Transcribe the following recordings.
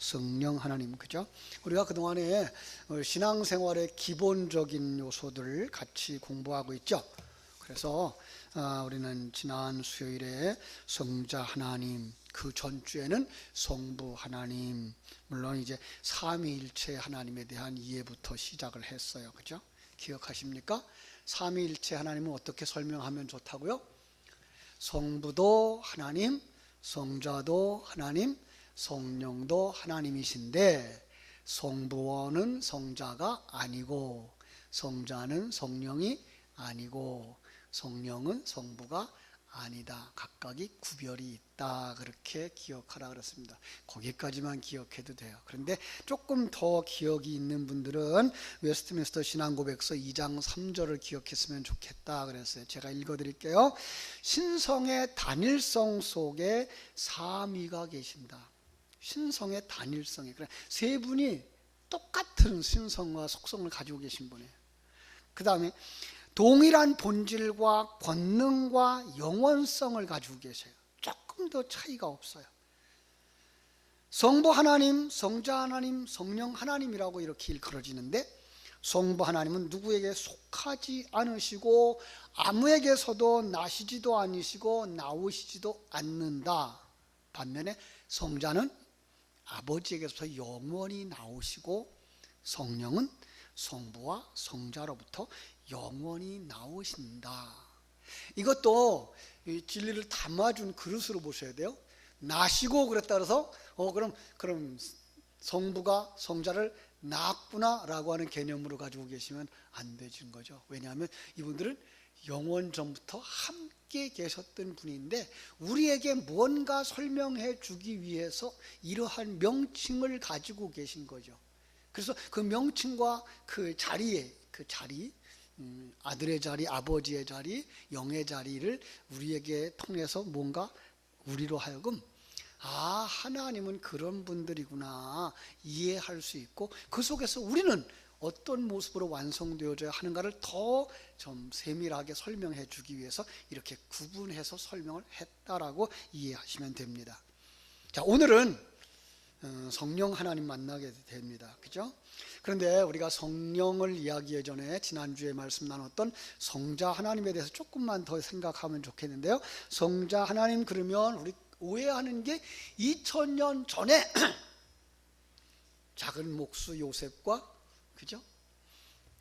성령 하나님, 그죠? 우리가 그동안에 신앙생활의 기본적인 요소들을 같이 공부하고 있죠. 그래서 우리는 지난 수요일에 성자 하나님, 그 전주에는 성부 하나님, 물론 이제 삼위일체 하나님에 대한 이해부터 시작을 했어요. 그죠? 기억하십니까? 삼위일체 하나님은 어떻게 설명하면 좋다고요? 성부도 하나님, 성자도 하나님, 성령도 하나님이신데 성부는 성자가 아니고 성자는 성령이 아니고 성령은 성부가 아니다. 각각이 구별이 있다. 그렇게 기억하라 그랬습니다. 거기까지만 기억해도 돼요. 그런데 조금 더 기억이 있는 분들은 웨스트민스터 신앙고백서 2장 3절을 기억했으면 좋겠다 그랬어요. 제가 읽어드릴게요. 신성의 단일성 속에 삼위가 계신다. 신성의 단일성에, 세 분이 똑같은 신성과 속성을 가지고 계신 분이에요. 그 다음에 동일한 본질과 권능과 영원성을 가지고 계세요. 조금 더 차이가 없어요. 성부 하나님, 성자 하나님, 성령 하나님이라고 이렇게 일컬어지는데, 성부 하나님은 누구에게 속하지 않으시고 아무에게서도 나시지도 않으시고 나오시지도 않는다. 반면에 성자는 아버지에게서 영원히 나오시고 성령은 성부와 성자로부터 영원히 나오신다. 이것도 진리를 담아준 그릇으로 보셔야 돼요. 나시고 그랬다 그래서 그럼 성부가 성자를 낳았구나라고 하는 개념으로 가지고 계시면 안 되는 거죠. 왜냐하면 이분들은 영원 전부터 함께 계셨던 분인데 우리에게 뭔가 설명해 주기 위해서 이러한 명칭을 가지고 계신 거죠. 그래서 그 명칭과 그 자리, 아들의 자리, 아버지의 자리, 영의 자리를 우리에게 통해서 뭔가 우리로 하여금 하나님은 그런 분들이구나 이해할 수 있고, 그 속에서 우리는 어떤 모습으로 완성되어져야 하는가를 더 좀 세밀하게 설명해 주기 위해서 이렇게 구분해서 설명을 했다라고 이해하시면 됩니다. 자, 오늘은 성령 하나님 만나게 됩니다. 그죠? 그런데 우리가 성령을 이야기하기 전에 지난주에 말씀 나눴던 성자 하나님에 대해서 조금만 더 생각하면 좋겠는데요. 성자 하나님 그러면 우리 오해하는 게 2000년 전에 작은 목수 요셉과, 그죠?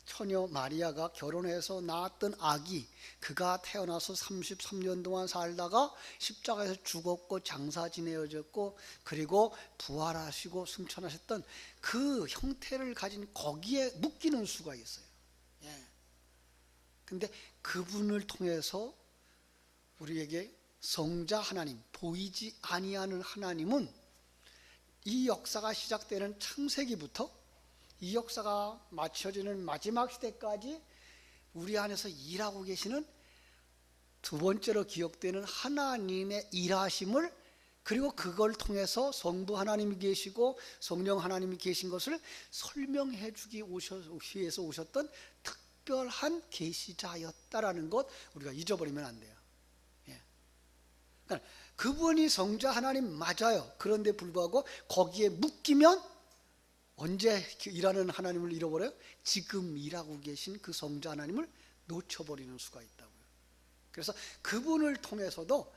처녀 마리아가 결혼해서 낳았던 아기, 그가 태어나서 33년 동안 살다가 십자가에서 죽었고 장사 지내어졌고 그리고 부활하시고 승천하셨던 그 형태를 가진 거기에 묶이는 수가 있어요. 근데 그분을 통해서 우리에게 성자 하나님, 보이지 아니하는 하나님은 이 역사가 시작되는 창세기부터 이 역사가 마쳐지는 마지막 시대까지 우리 안에서 일하고 계시는 두 번째로 기억되는 하나님의 일하심을, 그리고 그걸 통해서 성부 하나님이 계시고 성령 하나님이 계신 것을 설명해 주기 위해서 오셨던 특별한 계시자였다라는 것 우리가 잊어버리면 안 돼요. 그러니까 그분이 성자 하나님 맞아요. 그런데 불구하고 거기에 묶이면 언제 일하는 하나님을 잃어버려요? 지금 일하고 계신 그 성자 하나님을 놓쳐버리는 수가 있다고요. 그래서 그분을 통해서도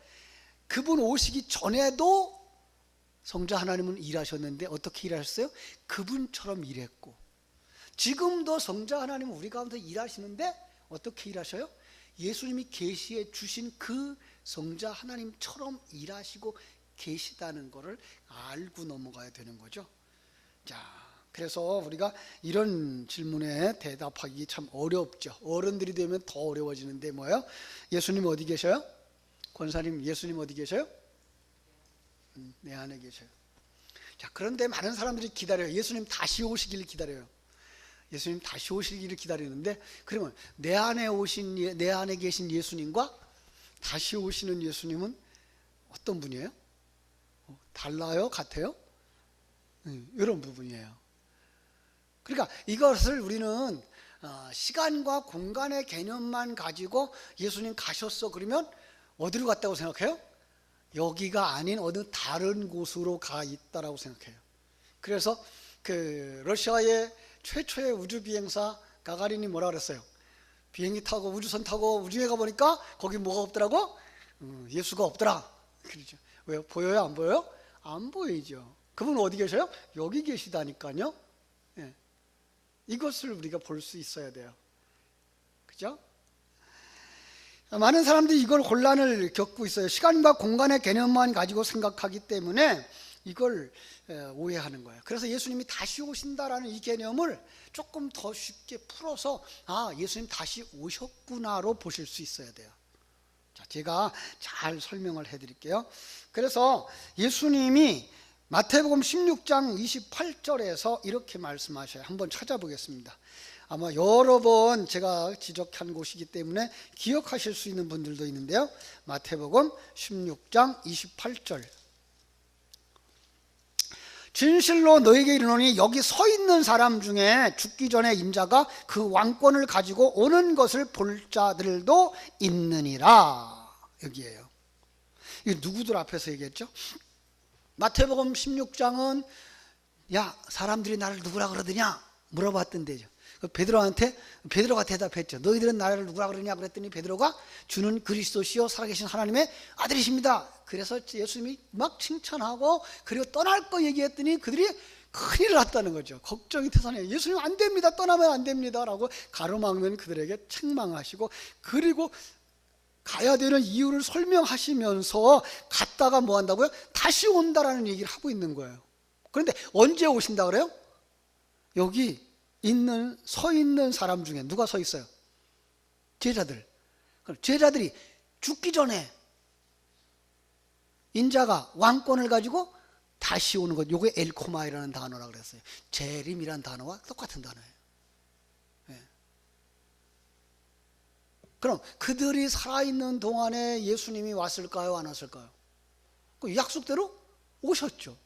그분 오시기 전에도 성자 하나님은 일하셨는데 어떻게 일하셨어요? 그분처럼 일했고, 지금도 성자 하나님은 우리 가운데 일하시는데 어떻게 일하셔요? 예수님이 계시해 주신 그 성자 하나님처럼 일하시고 계시다는 것을 알고 넘어가야 되는 거죠. 자, 그래서 우리가 이런 질문에 대답하기 참 어렵죠. 어른들이 되면 더 어려워지는데 뭐예요? 예수님 어디 계셔요? 권사님, 예수님 어디 계셔요? 내 안에 계셔요. 자, 그런데 많은 사람들이 기다려요. 예수님 다시 오시길 기다려요. 예수님 다시 오시기를 기다리는데, 그러면 내 안에 계신 예수님과 다시 오시는 예수님은 어떤 분이에요? 달라요? 같아요? 이런 부분이에요. 그러니까 이것을 우리는 시간과 공간의 개념만 가지고 예수님 가셨어 그러면 어디로 갔다고 생각해요? 여기가 아닌 어느 다른 곳으로 가 있다라고 생각해요. 그래서 그 러시아의 최초의 우주 비행사 가가린이 뭐라 그랬어요? 비행기 타고 우주선 타고 우주에 가보니까 거기 뭐가 없더라고? 예수가 없더라. 그러죠. 왜요? 보여요? 안 보여요? 안 보이죠. 그분 어디 계셔요? 여기 계시다니까요. 예. 이것을 우리가 볼 수 있어야 돼요. 그죠? 많은 사람들이 이걸 혼란을 겪고 있어요. 시간과 공간의 개념만 가지고 생각하기 때문에 이걸 오해하는 거예요. 그래서 예수님이 다시 오신다라는 이 개념을 조금 더 쉽게 풀어서 예수님 다시 오셨구나로 보실 수 있어야 돼요. 자, 제가 잘 설명을 해드릴게요. 그래서 예수님이 마태복음 16장 28절에서 이렇게 말씀하셔요. 한번 찾아보겠습니다. 아마 여러 번 제가 지적한 곳이기 때문에 기억하실 수 있는 분들도 있는데요. 마태복음 16장 28절. 진실로 너에게 이르노니 여기 서 있는 사람 중에 죽기 전에 인자가 그 왕권을 가지고 오는 것을 볼 자들도 있느니라. 여기에요. 이거 누구들 앞에서 얘기했죠? 마태복음 16장은 야, 사람들이 나를 누구라 그러더냐 물어봤던데죠. 베드로가 대답했죠. 너희들은 나를 누구라 그러냐 그랬더니 베드로가 주는 그리스도시요 살아계신 하나님의 아들이십니다. 그래서 예수님이 막 칭찬하고 그리고 떠날 거 얘기했더니 그들이 큰일 났다는 거죠. 걱정이 태산해요. 예수님 안 됩니다. 떠나면 안 됩니다. 라고 가로막는 그들에게 책망하시고 그리고 가야 되는 이유를 설명하시면서 갔다가 뭐 한다고요? 다시 온다라는 얘기를 하고 있는 거예요. 그런데 언제 오신다 그래요? 여기 서 있는 사람 중에 누가 서 있어요? 제자들. 그럼 제자들이 죽기 전에 인자가 왕권을 가지고 다시 오는 것. 요게 엘코마이라는 단어라 그랬어요. 재림이라는 단어와 똑같은 단어예요. 네. 그럼 그들이 살아있는 동안에 예수님이 왔을까요? 안 왔을까요? 그 약속대로 오셨죠.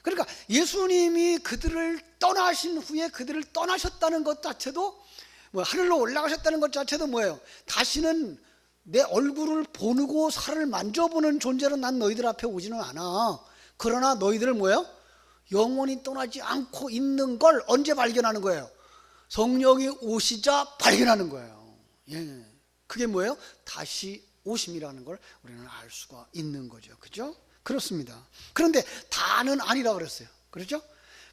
그러니까 예수님이 그들을 떠나신 후에 그들을 떠나셨다는 것 자체도 하늘로 올라가셨다는 것 자체도 뭐예요? 다시는 내 얼굴을 보고 살을 만져보는 존재로 난 너희들 앞에 오지는 않아. 그러나 너희들을 뭐예요? 영원히 떠나지 않고 있는 걸 언제 발견하는 거예요? 성령이 오시자 발견하는 거예요. 예. 그게 뭐예요? 다시 오심이라는 걸 우리는 알 수가 있는 거죠. 그죠? 그렇습니다. 그런데 다는 아니라 그랬어요. 그렇죠?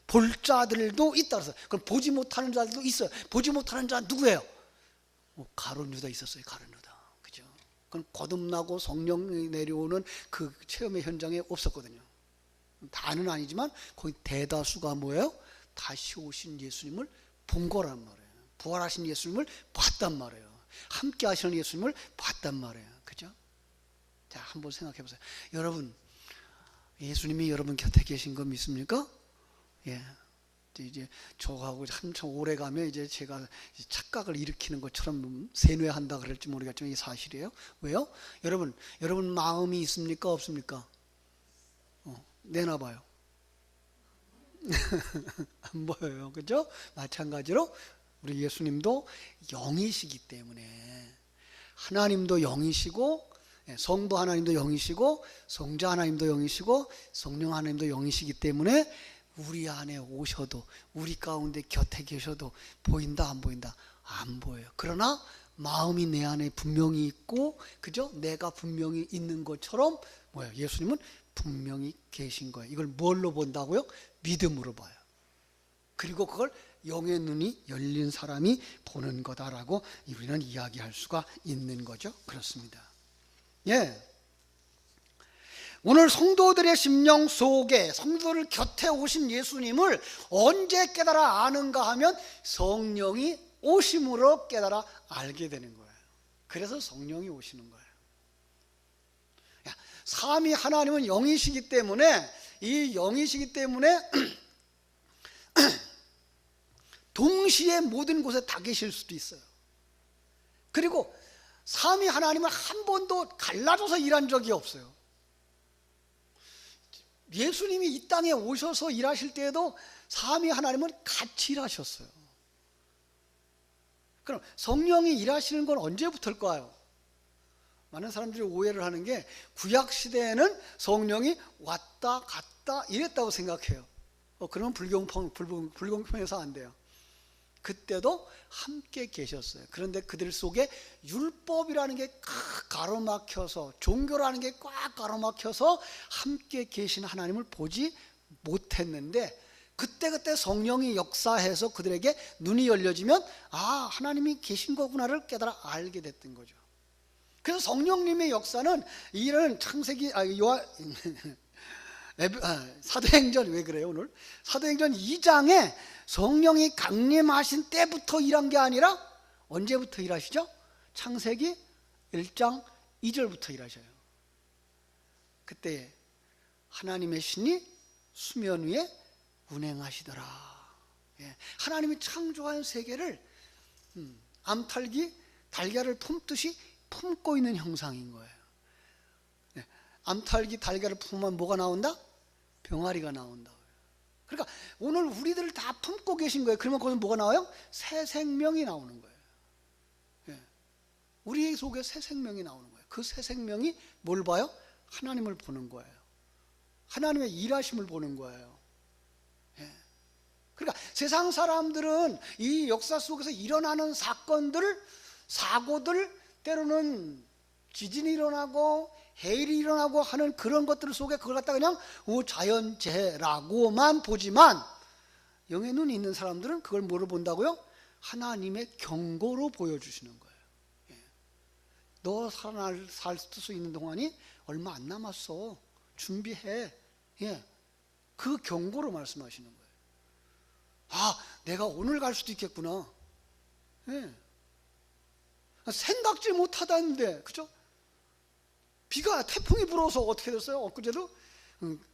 볼 자들도 있다 그랬어요. 그럼 보지 못하는 자들도 있어요. 보지 못하는 자는 누구예요? 가룟 유다 있었어요. 가룟 유다. 그죠? 그건 거듭나고 성령이 내려오는 그 체험의 현장에 없었거든요. 다는 아니지만 거의 대다수가 뭐예요? 다시 오신 예수님을 본 거란 말이에요. 부활하신 예수님을 봤단 말이에요. 함께 하시는 예수님을 봤단 말이에요. 그죠? 자, 한번 생각해 보세요. 여러분, 예수님이 여러분 곁에 계신 거 믿습니까? 예. 이제 저하고 한참 오래 가면 이제 제가 착각을 일으키는 것처럼 세뇌한다 그럴지 모르겠지만 이게 사실이에요. 왜요? 여러분 마음이 있습니까? 없습니까? 내놔봐요. 안 보여요. 그죠? 마찬가지로 우리 예수님도 영이시기 때문에 하나님도 영이시고 성부 하나님도 영이시고 성자 하나님도 영이시고 성령 하나님도 영이시기 때문에 우리 안에 오셔도 우리 가운데 곁에 계셔도 보인다 안 보인다? 안 보여요. 그러나 마음이 내 안에 분명히 있고 그죠? 내가 분명히 있는 것처럼 뭐예요? 예수님은 분명히 계신 거예요. 이걸 뭘로 본다고요? 믿음으로 봐요. 그리고 그걸 영의 눈이 열린 사람이 보는 거다라고 우리는 이야기할 수가 있는 거죠. 그렇습니다. 예. 오늘 성도들의 심령 속에 성도들 곁에 오신 예수님을 언제 깨달아 아는가 하면 성령이 오심으로 깨달아 알게 되는 거예요. 그래서 성령이 오시는 거예요. 삼위 하나님은 영이시기 때문에 이 영이시기 때문에 동시에 모든 곳에 다 계실 수도 있어요. 그리고 삼위 하나님은 한 번도 갈라져서 일한 적이 없어요. 예수님이 이 땅에 오셔서 일하실 때에도 삼위 하나님은 같이 일하셨어요. 그럼 성령이 일하시는 건 언제부터일까요? 많은 사람들이 오해를 하는 게 구약 시대에는 성령이 왔다 갔다 맞다 이랬다고 생각해요. 그러면 불공평해서 안 돼요. 그때도 함께 계셨어요. 그런데 그들 속에 율법이라는 게 가로막혀서, 종교라는 게 꽉 가로막혀서 함께 계신 하나님을 보지 못했는데, 그때 성령이 역사해서 그들에게 눈이 열려지면 하나님이 계신 거구나를 깨달아 알게 됐던 거죠. 그래서 성령님의 역사는 이런 사도행전, 왜 그래요 오늘? 사도행전 2장에 성령이 강림하신 때부터 일한 게 아니라 언제부터 일하시죠? 창세기 1장 2절부터 일하셔요. 그때 하나님의 신이 수면 위에 운행하시더라. 하나님이 창조한 세계를 암탉이 달걀을 품듯이 품고 있는 형상인 거예요. 암탉이 달걀을 품으면 뭐가 나온다? 병아리가 나온다. 그러니까 오늘 우리들을 다 품고 계신 거예요. 그러면 거기서 뭐가 나와요? 새 생명이 나오는 거예요. 우리 속에 새 생명이 나오는 거예요. 그 새 생명이 뭘 봐요? 하나님을 보는 거예요. 하나님의 일하심을 보는 거예요. 그러니까 세상 사람들은 이 역사 속에서 일어나는 사고들, 때로는 지진이 일어나고 해일이 일어나고 하는 그런 것들 속에 그걸 갖다 그냥 자연재해라고만 보지만, 영의 눈이 있는 사람들은 그걸 뭐로 본다고요? 하나님의 경고로 보여주시는 거예요. 너 살 수 있는 동안이 얼마 안 남았어. 준비해. 그 경고로 말씀하시는 거예요. 내가 오늘 갈 수도 있겠구나. 생각지 못하다는데, 그죠? 태풍이 불어서 어떻게 됐어요? 엊그제도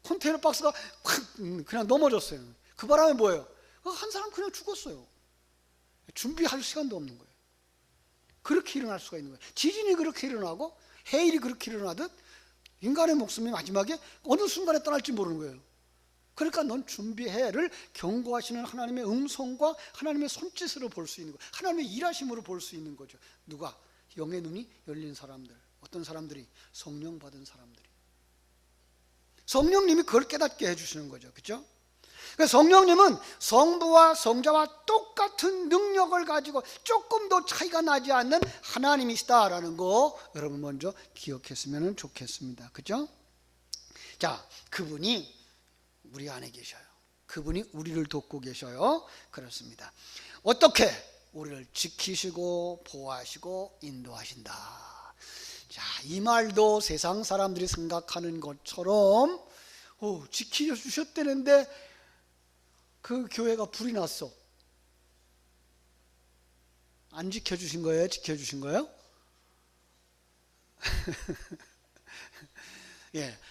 컨테이너 박스가 확 그냥 넘어졌어요. 그 바람에 뭐예요? 한 사람 그냥 죽었어요. 준비할 시간도 없는 거예요. 그렇게 일어날 수가 있는 거예요. 지진이 그렇게 일어나고 해일이 그렇게 일어나듯 인간의 목숨이 마지막에 어느 순간에 떠날지 모르는 거예요. 그러니까 넌 준비해를 경고하시는 하나님의 음성과 하나님의 손짓으로 볼 수 있는 거예요. 하나님의 일하심으로 볼 수 있는 거죠. 누가? 영의 눈이 열린 사람들. 어떤 사람들이? 성령 받은 사람들이. 성령님이 그걸 깨닫게 해주시는 거죠. 그렇죠? 성령님은 성부와 성자와 똑같은 능력을 가지고 조금 더 차이가 나지 않는 하나님이시다라는 거 여러분 먼저 기억했으면 좋겠습니다. 그렇죠? 자, 그분이 우리 안에 계셔요. 그분이 우리를 돕고 계셔요. 그렇습니다. 어떻게? 우리를 지키시고 보호하시고 인도하신다. 자, 이 말도 세상 사람들이 생각하는 것처럼 지켜주셨다는데 그 교회가 불이 났어. 안 지켜주신 거예요? 지켜주신 거예요?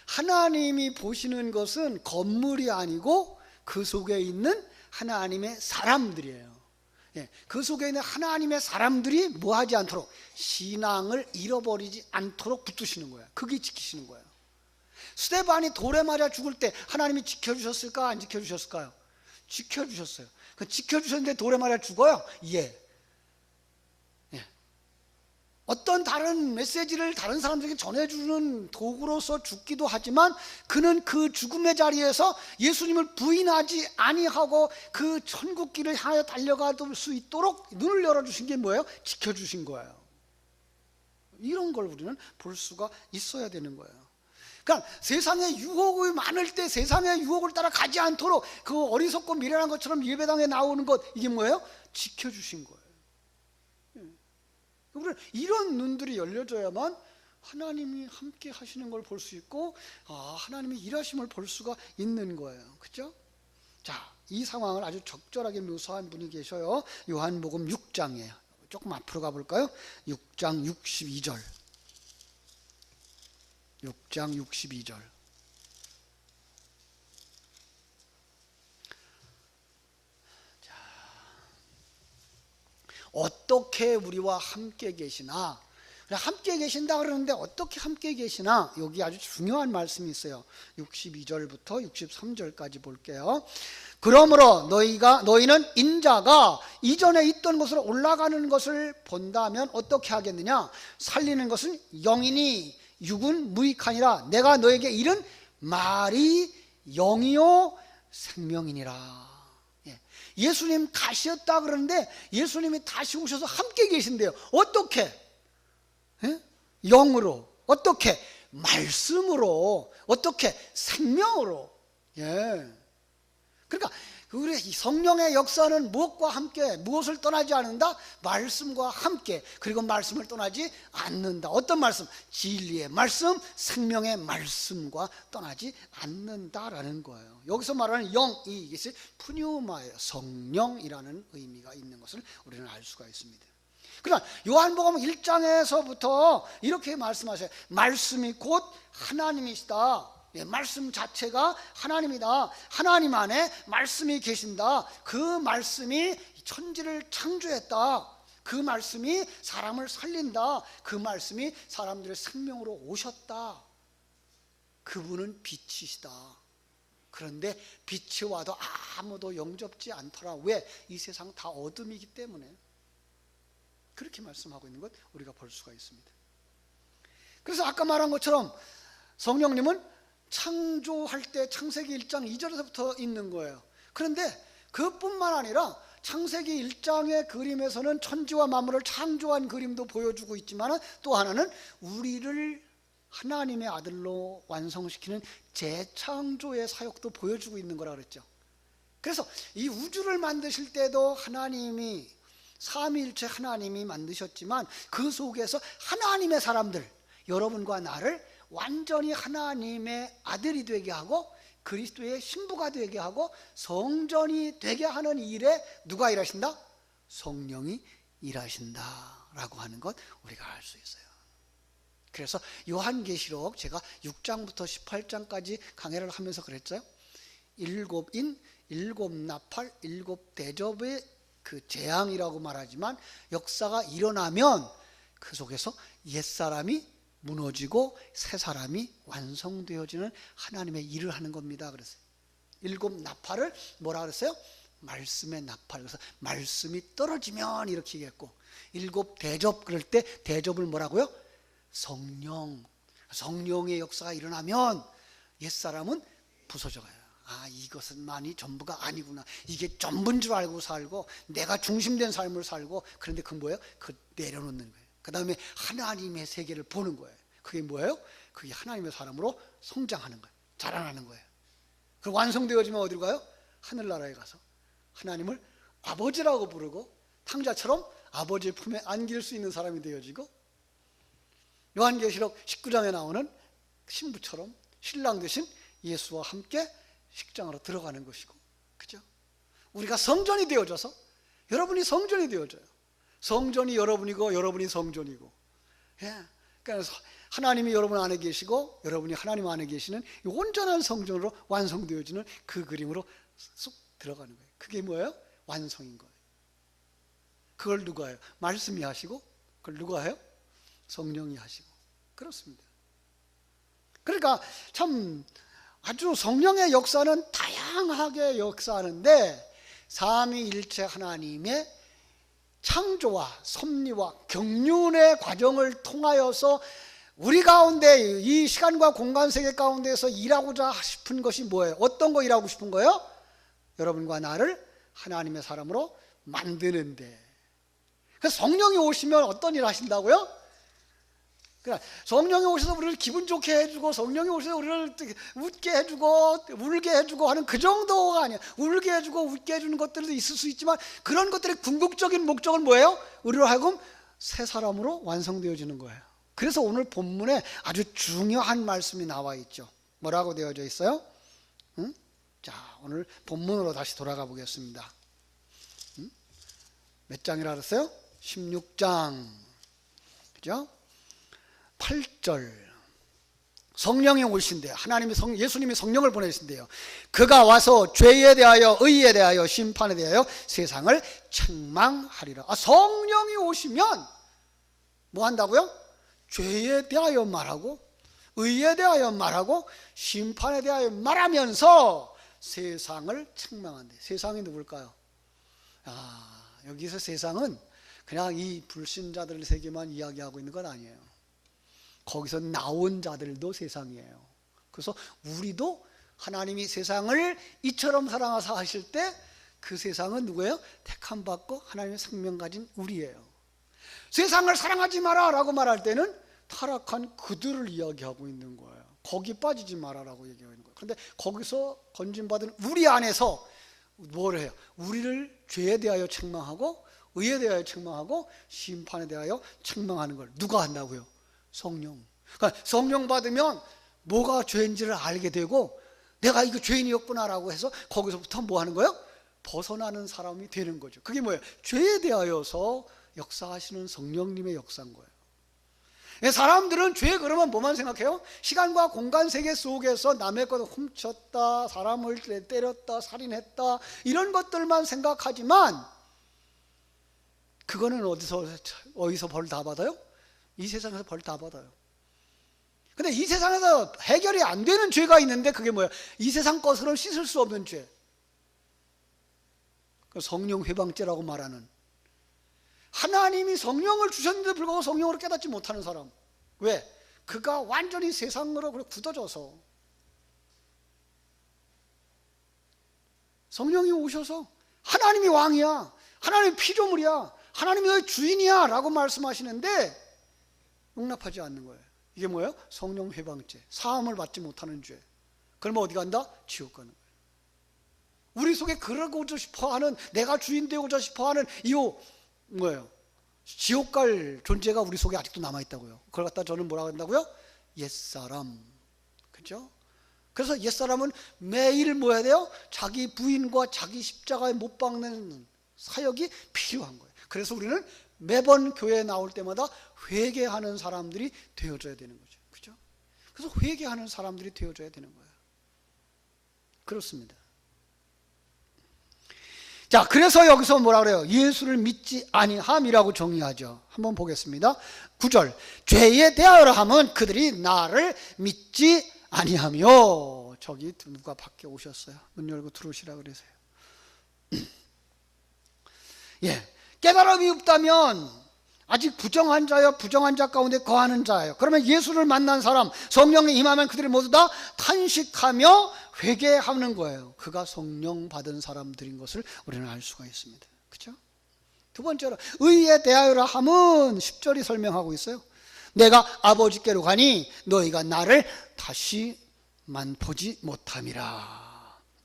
하나님이 보시는 것은 건물이 아니고 그 속에 있는 하나님의 사람들이에요. 그 속에 있는 하나님의 사람들이 뭐 하지 않도록, 신앙을 잃어버리지 않도록 붙드시는 거예요. 그게 지키시는 거예요. 스데반이 돌에 맞아 죽을 때 하나님이 지켜주셨을까? 안 지켜주셨을까요? 지켜주셨어요. 지켜주셨는데 돌에 맞아 죽어요? 어떤 다른 메시지를 다른 사람들에게 전해주는 도구로서 죽기도 하지만, 그는 그 죽음의 자리에서 예수님을 부인하지 아니하고 그 천국길을 향해 달려갈 수 있도록 눈을 열어주신 게 뭐예요? 지켜주신 거예요. 이런 걸 우리는 볼 수가 있어야 되는 거예요. 그러니까 세상에 유혹이 많을 때 세상의 유혹을 따라 가지 않도록 그 어리석고 미련한 것처럼 예배당에 나오는 것, 이게 뭐예요? 지켜주신 거예요. 우리는 이런 눈들이 열려져야만 하나님이 함께 하시는 걸 볼 수 있고, 하나님의 일하심을 볼 수가 있는 거예요. 그렇죠? 자, 이 상황을 아주 적절하게 묘사한 분이 계셔요. 요한복음 6장이에요. 조금 앞으로 가볼까요? 6장 62절. 6장 62절. 어떻게 우리와 함께 계시나? 함께 계신다 그러는데 어떻게 함께 계시나? 여기 아주 중요한 말씀이 있어요. 62절부터 63절까지 볼게요. 그러므로 너희는 인자가 이전에 있던 곳으로 올라가는 것을 본다면 어떻게 하겠느냐? 살리는 것은 영이니 육은 무익하니라. 내가 너에게 이른 말이 영이요 생명이니라. 예수님 가셨다 그러는데 예수님이 다시 오셔서 함께 계신대요. 어떻게? 영으로. 어떻게? 말씀으로. 어떻게? 생명으로. 그러니까 우리 성령의 역사는 무엇과 함께, 무엇을 떠나지 않는다? 말씀과 함께. 그리고 말씀을 떠나지 않는다. 어떤 말씀? 진리의 말씀, 생명의 말씀과 떠나지 않는다라는 거예요. 여기서 말하는 영이 이것이 푸뉴마예요. 성령이라는 의미가 있는 것을 우리는 알 수가 있습니다. 그러나 요한복음 1장에서부터 이렇게 말씀하셔요. 말씀이 곧 하나님이시다. 말씀 자체가 하나님이다. 하나님 안에 말씀이 계신다. 그 말씀이 천지를 창조했다. 그 말씀이 사람을 살린다. 그 말씀이 사람들의 생명으로 오셨다. 그분은 빛이시다. 그런데 빛이 와도 아무도 영접지 않더라. 왜? 이 세상 다 어둠이기 때문에. 그렇게 말씀하고 있는 것 우리가 볼 수가 있습니다. 그래서 아까 말한 것처럼 성령님은 창조할 때 창세기 1장 2절에서부터 있는 거예요. 그런데 그뿐만 아니라 창세기 1장의 그림에서는 천지와 만물을 창조한 그림도 보여주고 있지만 또 하나는 우리를 하나님의 아들로 완성시키는 재창조의 사역도 보여주고 있는 거라 그랬죠. 그래서 이 우주를 만드실 때도 하나님이 삼위일체 하나님이 만드셨지만 그 속에서 하나님의 사람들, 여러분과 나를 완전히 하나님의 아들이 되게 하고 그리스도의 신부가 되게 하고 성전이 되게 하는 일에 누가 일하신다? 성령이 일하신다라고 하는 것 우리가 알 수 있어요. 그래서 요한계시록 제가 6장부터 18장까지 강해를 하면서 그랬죠. 일곱 인, 일곱 나팔, 일곱 대접의 그 재앙이라고 말하지만 역사가 일어나면 그 속에서 옛사람이 무너지고 새 사람이 완성되어지는 하나님의 일을 하는 겁니다. 그랬어요. 일곱 나팔을 뭐라 그랬어요? 말씀의 나팔. 그래서 말씀이 떨어지면 이렇게 얘기했고, 일곱 대접 그럴 때 대접을 뭐라고요? 성령. 성령의 역사가 일어나면 옛사람은 부서져가요. 아, 이것은 만이 전부가 아니구나. 이게 전부인 줄 알고 살고 내가 중심된 삶을 살고, 그런데 그건 뭐예요? 그 내려놓는 거예요. 그 다음에 하나님의 세계를 보는 거예요. 그게 뭐예요? 그게 하나님의 사람으로 성장하는 거예요. 자라나는 거예요. 그리고 완성되어지면 어디로 가요? 하늘나라에 가서 하나님을 아버지라고 부르고 탕자처럼 아버지의 품에 안길 수 있는 사람이 되어지고, 요한계시록 19장에 나오는 신부처럼 신랑 되신 예수와 함께 식장으로 들어가는 것이고, 그죠? 우리가 성전이 되어져서, 여러분이 성전이 되어져요. 성전이 여러분이고 여러분이 성전이고, 그러니까 하나님이 여러분 안에 계시고 여러분이 하나님 안에 계시는 이 온전한 성전으로 완성되어지는 그 그림으로 쏙 들어가는 거예요. 그게 뭐예요? 완성인 거예요. 그걸 누가 해요? 말씀이 하시고, 그걸 누가 해요? 성령이 하시고. 그렇습니다. 그러니까 참 아주 성령의 역사는 다양하게 역사하는데, 삼위일체 하나님의 창조와 섭리와 경륜의 과정을 통하여서 우리 가운데 이 시간과 공간 세계 가운데에서 일하고자 싶은 것이 뭐예요? 어떤 거 일하고 싶은 거예요? 여러분과 나를 하나님의 사람으로 만드는데, 그래서 성령이 오시면 어떤 일 하신다고요? 그러니까 성령이 오셔서 우리를 기분 좋게 해주고, 성령이 오셔서 우리를 웃게 해주고 울게 해주고 하는 그 정도가 아니야. 울게 해주고 웃게 해주는 것들도 있을 수 있지만, 그런 것들의 궁극적인 목적은 뭐예요? 우리로 하여금 새 사람으로 완성되어지는 거예요. 그래서 오늘 본문에 아주 중요한 말씀이 나와 있죠. 뭐라고 되어져 있어요? 자, 오늘 본문으로 다시 돌아가 보겠습니다. 몇 장이라 그랬어요? 16장. 그죠? 8절. 성령이 오신대요. 예수님이 성령을 보내신대요. 그가 와서 죄에 대하여 의에 대하여 심판에 대하여 세상을 책망하리라. 아, 성령이 오시면 뭐 한다고요? 죄에 대하여 말하고 의에 대하여 말하고 심판에 대하여 말하면서 세상을 책망한대. 세상이 누굴까요? 아, 여기서 세상은 그냥 이 불신자들 세계만 이야기하고 있는 건 아니에요. 거기서 나온 자들도 세상이에요. 그래서 우리도 하나님이 세상을 이처럼 사랑하사 하실 때 그 세상은 누구예요? 택함 받고 하나님의 생명 가진 우리예요. 세상을 사랑하지 마라 라고 말할 때는 타락한 그들을 이야기하고 있는 거예요. 거기 빠지지 마라라고 얘기하고 있는 거예요. 그런데 거기서 건진받은 우리 안에서 뭘 해요? 우리를 죄에 대하여 책망하고 의에 대하여 책망하고 심판에 대하여 책망하는 걸 누가 한다고요? 성령. 그러니까 성령 받으면 뭐가 죄인지를 알게 되고 내가 이거 죄인이었구나라고 해서 거기서부터 뭐 하는 거예요? 벗어나는 사람이 되는 거죠. 그게 뭐예요? 죄에 대하여서 역사하시는 성령님의 역사인 거예요. 사람들은 죄 그러면 뭐만 생각해요? 시간과 공간 세계 속에서 남의 것을 훔쳤다, 사람을 때렸다, 살인했다 이런 것들만 생각하지만 그거는 어디서 벌 다 받아요? 이 세상에서 벌 다 받아요. 근데 이 세상에서 해결이 안 되는 죄가 있는데 그게 뭐예요? 이 세상 것으로 씻을 수 없는 죄. 성령 회방죄라고 말하는, 하나님이 성령을 주셨는데 불구하고 성령으로 깨닫지 못하는 사람. 왜? 그가 완전히 세상으로 굳어져서 성령이 오셔서 하나님이 왕이야, 하나님이 피조물이야, 하나님이 너의 주인이야 라고 말씀하시는데 용납하지 않는 거예요. 이게 뭐예요? 성령 회방죄, 사함을 받지 못하는 죄. 그러면 어디 간다? 지옥 가는 거예요. 우리 속에 그러고자 싶어하는, 내가 주인 되고자 싶어하는 이 뭐예요? 지옥 갈 존재가 우리 속에 아직도 남아있다고요. 그걸 갖다 저는 뭐라고 한다고요? 옛사람. 그죠? 그래서 옛사람은 매일 뭐 해야 돼요? 자기 부인과 자기 십자가에 못 박는 사역이 필요한 거예요. 그래서 우리는 매번 교회에 나올 때마다 회개하는 사람들이 되어줘야 되는 거죠. 그죠? 그래서 회개하는 사람들이 되어줘야 되는 거예요. 그렇습니다. 자, 그래서 여기서 뭐라 그래요? 예수를 믿지 아니함이라고 정의하죠. 한번 보겠습니다. 9절. 죄에 대하여 함은 그들이 나를 믿지 아니하며. 저기 누가 밖에 오셨어요. 문 열고 들어오시라 그러세요. 예, 깨달음이 없다면 아직 부정한 자여, 부정한 자 가운데 거하는 자예요. 그러면 예수를 만난 사람, 성령이 임하면 그들이 모두 다 탄식하며 회개하는 거예요. 그가 성령 받은 사람들인 것을 우리는 알 수가 있습니다. 그렇죠? 두 번째로 의에 대하여라 함은 10절이 설명하고 있어요. 내가 아버지께로 가니 너희가 나를 다시만 보지 못함이라.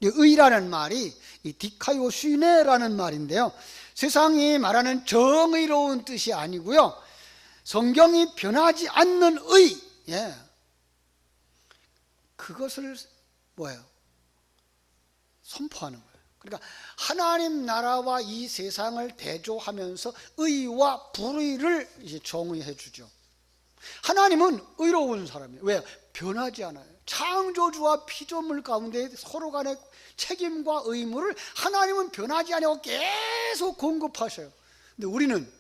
이 의라는 말이 이 디카요슈네라는 말인데요, 세상이 말하는 정의로운 뜻이 아니고요, 성경이 변하지 않는 의, 예, 그것을 뭐예요? 선포하는 거예요. 그러니까 하나님 나라와 이 세상을 대조하면서 의와 불의를 이제 정의해 주죠. 하나님은 의로운 사람이에요. 왜요? 변하지 않아요. 창조주와 피조물 가운데 서로 간의 책임과 의무를 하나님은 변하지 않고 계속 공급하셔요. 근데 우리는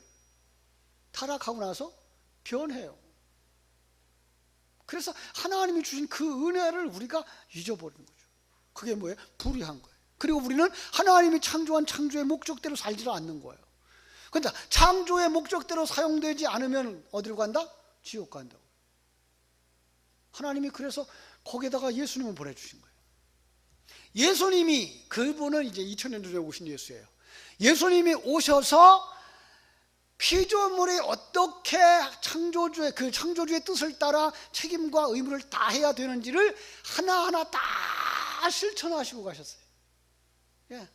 타락하고 나서 변해요. 그래서 하나님이 주신 그 은혜를 우리가 잊어버리는 거죠. 그게 뭐예요? 불의한 거예요. 그리고 우리는 하나님이 창조한 창조의 목적대로 살지를 않는 거예요. 그러니까 창조의 목적대로 사용되지 않으면 어디로 간다? 지옥 간다고. 하나님이 그래서 거기에다가 예수님을 보내주신 거예요. 예수님이, 그분은 이제 2000년 전에 오신 예수예요. 예수님이 오셔서 피조물이 어떻게 창조주의 뜻을 따라 책임과 의무를 다 해야 되는지를 하나하나 다 실천하시고 가셨어요. 예.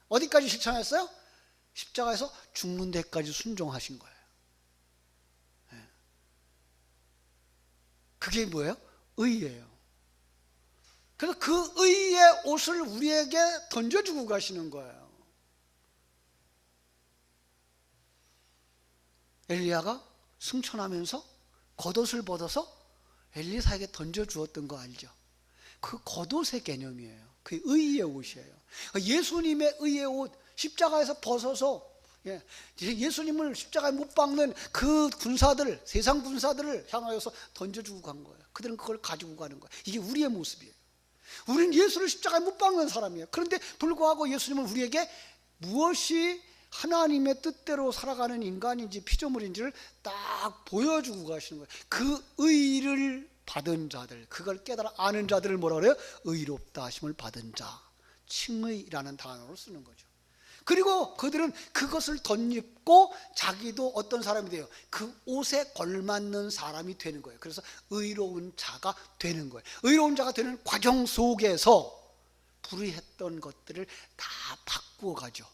어디까지 실천했어요? 십자가에서 죽는 데까지 순종하신 거예요. 예. 그게 뭐예요? 의예요. 그래서 그 의의 옷을 우리에게 던져주고 가시는 거예요. 엘리야가 승천하면서 겉옷을 벗어서 엘리사에게 던져주었던 거 알죠? 그 겉옷의 개념이에요. 그 의의 옷이에요. 예수님의 의의 옷, 십자가에서 벗어서 예수님을 십자가에 못 박는 그 군사들, 세상 군사들을 향하여서 던져주고 간 거예요. 그들은 그걸 가지고 가는 거예요. 이게 우리의 모습이에요. 우리는 예수를 십자가에 못 박는 사람이에요. 그런데 불구하고 예수님은 우리에게 무엇이 하나님의 뜻대로 살아가는 인간인지 피조물인지를 딱 보여주고 가시는 거예요. 그 의를 받은 자들, 그걸 깨달아 아는 자들을 뭐라 그래요? 의롭다 하심을 받은 자, 칭의라는 단어로 쓰는 거죠. 그리고 그들은 그것을 덧입고 자기도 어떤 사람이 돼요? 그 옷에 걸맞는 사람이 되는 거예요. 그래서 의로운 자가 되는 거예요. 의로운 자가 되는 과정 속에서 불의했던 것들을 다 바꾸어 가죠.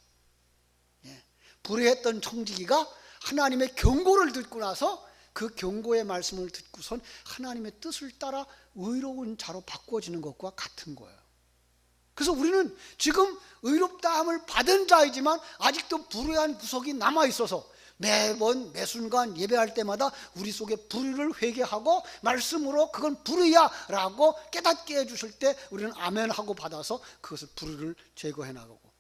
불의했던 청지기가 하나님의 경고를 듣고 나서 그 경고의 말씀을 듣고선 하나님의 뜻을 따라 의로운 자로 바꿔지는 것과 같은 거예요. 그래서 우리는 지금 의롭다함을 받은 자이지만 아직도 불의한 구석이 남아있어서 매번 매순간 예배할 때마다 우리 속에 불의를 회개하고 말씀으로 그건 불의야 라고 깨닫게 해주실 때 우리는 아멘하고 받아서 그것을 불의를 제거해 나가고,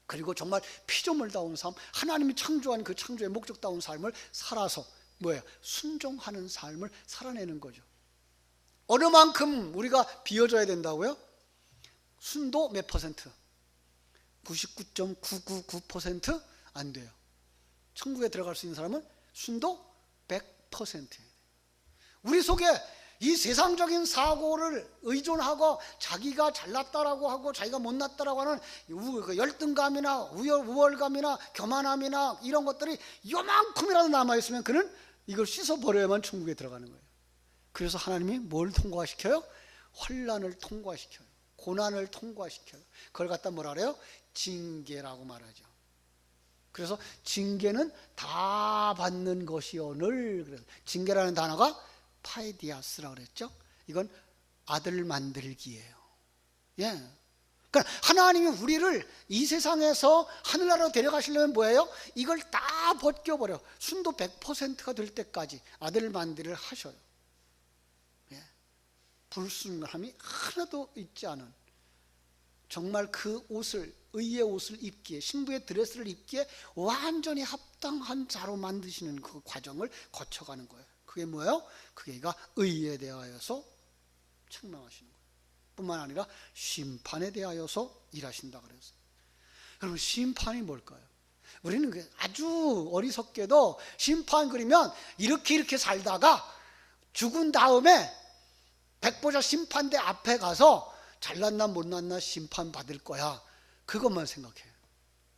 그리고 정말 피조물다운 삶, 하나님이 창조한 그 창조의 목적다운 삶을 살아서 뭐예요? 순종하는 삶을 살아내는 거죠. 어느 만큼 우리가 비워줘야 된다고요? 순도 몇 퍼센트? 99.999% 안 돼요. 천국에 들어갈 수 있는 사람은 순도 100%예요. 우리 속에 이 세상적인 사고를 의존하고 자기가 잘났다라고 하고 자기가 못났다라고 하는 열등감이나 우월감이나 교만함이나 이런 것들이 요만큼이라도 남아있으면 그는 이걸 씻어버려야만 천국에 들어가는 거예요. 그래서 하나님이 뭘 통과시켜요? 환난을 통과시켜요. 고난을 통과시켜요. 그걸 갖다 뭐라 그래요? 징계라고 말하죠. 그래서 징계는 다 받는 것이오늘. 그래서 징계라는 단어가 파이디아스라고 그랬죠. 이건 아들 만들기예요. 그러니까 하나님이 우리를 이 세상에서 하늘나라로 데려가시려면 뭐예요? 이걸 다 벗겨버려 순도 100%가 될 때까지 아들 만들기를 하셔요. 불순함이 하나도 있지 않은, 정말 그 옷을, 의의 옷을 입기에, 신부의 드레스를 입기에 완전히 합당한 자로 만드시는 그 과정을 거쳐가는 거예요. 그게 뭐예요? 그게가 의에 대하여서 책망하시는 거예요. 뿐만 아니라 심판에 대하여서 일하신다 그랬어요. 여러분, 심판이 뭘까요? 우리는 아주 어리석게도 심판 그리면 이렇게 살다가 죽은 다음에 백보자 심판대 앞에 가서 잘났나 못났나 심판받을 거야, 그것만 생각해요.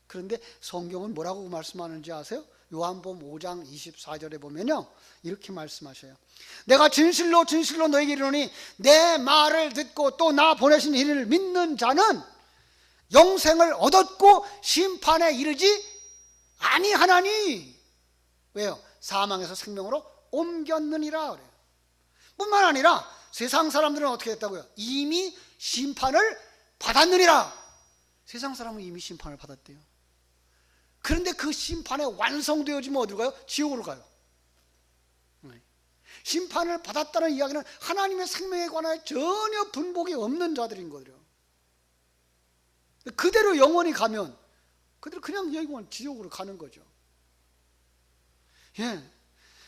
그런데 성경은 뭐라고 말씀하는지 아세요? 요한복음 5장 24절에 보면요, 이렇게 말씀하셔요. 내가 진실로 진실로 너에게 이르노니 내 말을 듣고 또 나 보내신 이를 믿는 자는 영생을 얻었고 심판에 이르지 아니하나니. 왜요? 사망에서 생명으로 옮겼느니라 그래요. 뿐만 아니라 세상 사람들은 어떻게 했다고요? 이미 심판을 받았느니라. 세상 사람은 이미 심판을 받았대요. 그런데 그 심판에 완성되어지면 어디로 가요? 지옥으로 가요. 심판을 받았다는 이야기는 하나님의 생명에 관하여 전혀 분복이 없는 자들인 거예요. 그대로 영원히 가면 그대로 그냥 영원 지옥으로 가는 거죠.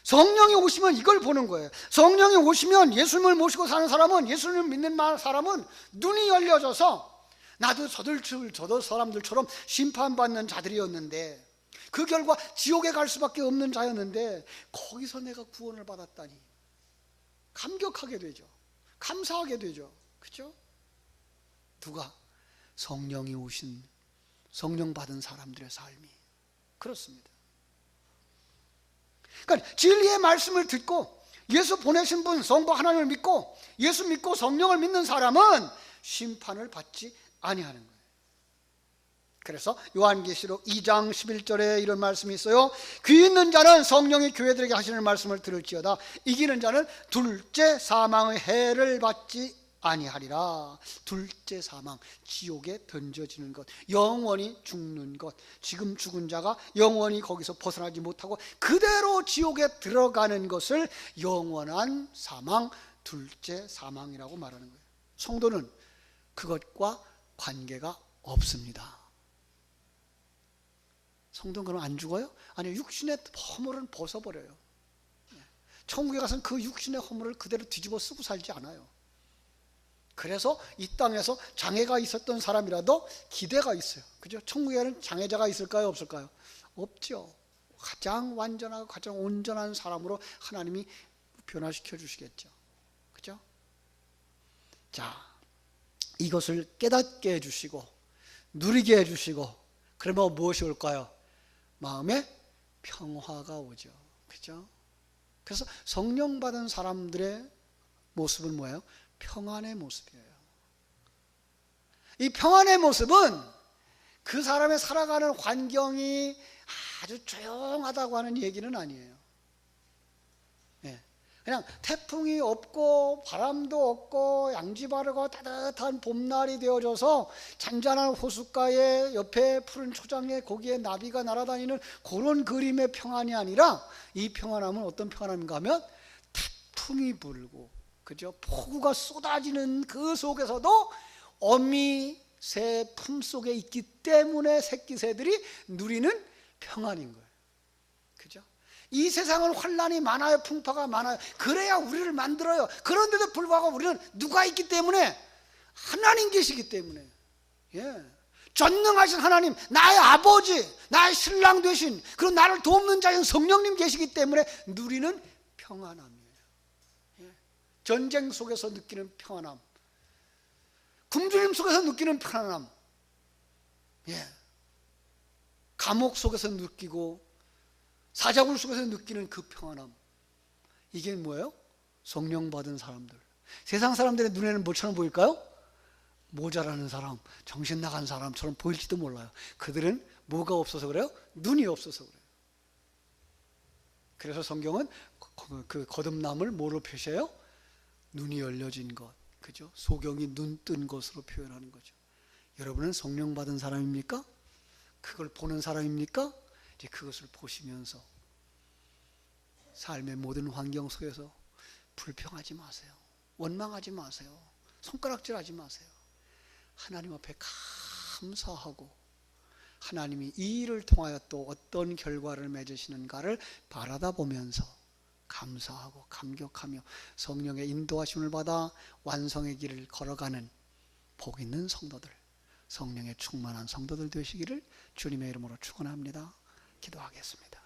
성령이 오시면 이걸 보는 거예요. 성령이 오시면 예수님을 모시고 사는 사람은, 예수님을 믿는 사람은 눈이 열려져서 나도 저도 사람들처럼 심판받는 자들이었는데, 그 결과 지옥에 갈 수밖에 없는 자였는데 거기서 내가 구원을 받았다니 감격하게 되죠. 감사하게 되죠. 그렇죠? 누가? 성령이 오신, 성령 받은 사람들의 삶이 그렇습니다. 그러니까 진리의 말씀을 듣고 예수 보내신 분, 성부 하나님을 믿고 예수 믿고 성령을 믿는 사람은 심판을 받지 아니하는 거예요. 그래서 요한계시록 2장 11절에 이런 말씀이 있어요. 귀 있는 자는 성령이 교회들에게 하시는 말씀을 들을지어다. 이기는 자는 둘째 사망의 해를 받지 아니하리라. 둘째 사망, 지옥에 던져지는 것, 영원히 죽는 것, 지금 죽은 자가 영원히 거기서 벗어나지 못하고 그대로 지옥에 들어가는 것을 영원한 사망, 둘째 사망이라고 말하는 거예요. 성도는 그것과 관계가 없습니다. 성도는 그럼 안 죽어요? 아니요, 육신의 허물은 벗어버려요. 천국에 가서는 그 육신의 허물을 그대로 뒤집어 쓰고 살지 않아요. 그래서 이 땅에서 장애가 있었던 사람이라도 기대가 있어요. 그죠? 천국에는 장애자가 있을까요? 없을까요? 없죠. 가장 완전하고 가장 온전한 사람으로 하나님이 변화시켜 주시겠죠. 자, 이것을 깨닫게 해주시고 누리게 해주시고 그러면 무엇이 올까요? 마음에 평화가 오죠. 그죠? 그래서 성령 받은 사람들의 모습은 뭐예요? 평안의 모습이에요. 이 평안의 모습은 그 사람의 살아가는 환경이 아주 조용하다고 하는 얘기는 아니에요. 그냥 태풍이 없고 바람도 없고 양지 바르고 따뜻한 봄날이 되어져서 잔잔한 호숫가에 옆에 푸른 초장에 거기에 나비가 날아다니는 그런 그림의 평안이 아니라 이 평안함은 어떤 평안함인가 하면 태풍이 불고 그죠? 폭우가 쏟아지는 그 속에서도 어미 새 품속에 있기 때문에 새끼새들이 누리는 평안인 거예요. 그죠? 이 세상은 환난이 많아요. 풍파가 많아요. 그래야 우리를 만들어요. 그런데도 불구하고 우리는 누가 있기 때문에? 하나님 계시기 때문에. 전능하신 하나님, 나의 아버지, 나의 신랑 되신 그리고 나를 돕는 자인 성령님 계시기 때문에 누리는 평안함이에요. 전쟁 속에서 느끼는 평안함, 굶주림 속에서 느끼는 편안함, 감옥 속에서 느끼고 사자굴 속에서 느끼는 그 평안함, 이게 뭐예요? 성령 받은 사람들. 세상 사람들의 눈에는 뭐처럼 보일까요? 모자라는 사람, 정신 나간 사람처럼 보일지도 몰라요. 그들은 뭐가 없어서 그래요? 눈이 없어서 그래요. 그래서 성경은 그 거듭남을 뭐로 표시해요? 눈이 열려진 것, 그죠? 소경이 눈 뜬 것으로 표현하는 거죠. 여러분은 성령 받은 사람입니까? 그걸 보는 사람입니까? 이제 그것을 보시면서 삶의 모든 환경 속에서 불평하지 마세요. 원망하지 마세요. 손가락질하지 마세요. 하나님 앞에 감사하고 하나님이 이 일을 통하여 또 어떤 결과를 맺으시는가를 바라다 보면서 감사하고 감격하며 성령의 인도하심을 받아 완성의 길을 걸어가는 복 있는 성도들, 성령의 충만한 성도들 되시기를 주님의 이름으로 축원합니다. 기도하겠습니다.